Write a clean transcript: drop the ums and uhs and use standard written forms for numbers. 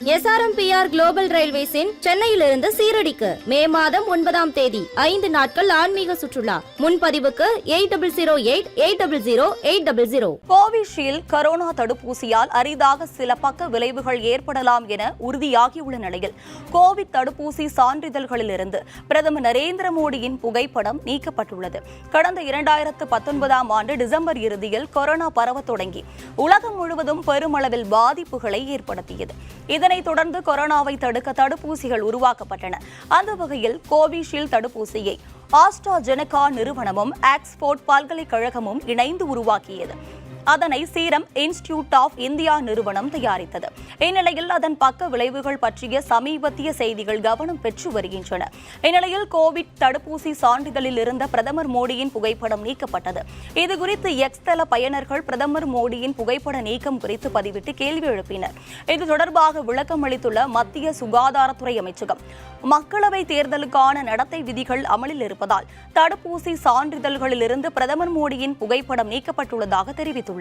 SRMPR global ரயில்வேஸின் சென்னையிலிருந்து சீரடிக்கு மே மாதம் 9ஆம் தேதி 5 நாட்கள் ஆன்மீக சுற்றுலா. முன்பதிவுக்கு 8008000800. கோவிஷீல்டு கரோனா தடுப்பூசியால் அரிதாக சில பக்க விளைவுகள் ஏற்படலாம் என உறுதியாகியுள்ள நிலையில் கோவிட் தடுப்பூசி சான்றிதழ்களிலிருந்து பிரதமர் நரேந்திர மோடியின் புகைப்படம் நீக்கப்பட்டுள்ளது. கடந்த 2019ஆம் ஆண்டு டிசம்பர் இறுதியில் கொரோனா பரவத் தொடங்கி உலகம் முழுவதும் பெருமளவில் பாதிப்புகளை ஏற்படுத்தியது. இதனைத் தொடர்ந்து கொரோனாவை தடுக்க தடுப்பூசிகள் உருவாக்கப்பட்டன. அந்த வகையில் கோவிஷீல்டு தடுப்பூசியை ஆஸ்ட்ராஜெனகா நிறுவனமும் ஆக்ஸ்போர்ட் பல்கலைக்கழகமும் இணைந்து உருவாக்கியது. அதனை சீரம் இன்ஸ்டிடியூட் ஆஃப் இந்தியா நிறுவனம் தயாரித்தது. இந்நிலையில் அதன் பக்க விளைவுகள் பற்றிய சமீபத்திய செய்திகள் கவனம் பெற்று வருகின்றன. இந்நிலையில் கோவிட் தடுப்பூசி சான்றிதழில் இருந்த பிரதமர் மோடியின் புகைப்படம் நீக்கப்பட்டது. இதுகுறித்து எக்ஸ் தள பயனர்கள் பிரதமர் மோடியின் புகைப்பட நீக்கம் குறித்து பதிவிட்டு கேள்வி எழுப்பினர். இது தொடர்பாக விளக்கம் அளித்துள்ள மத்திய சுகாதாரத்துறை அமைச்சகம், மக்களவை தேர்தலுக்கான நடத்தை விதிகள் அமலில் இருப்பதால் தடுப்பூசி சான்றிதழ்களிலிருந்து பிரதமர் மோடியின் புகைப்படம் நீக்கப்பட்டுள்ளதாக தெரிவித்துள்ளது.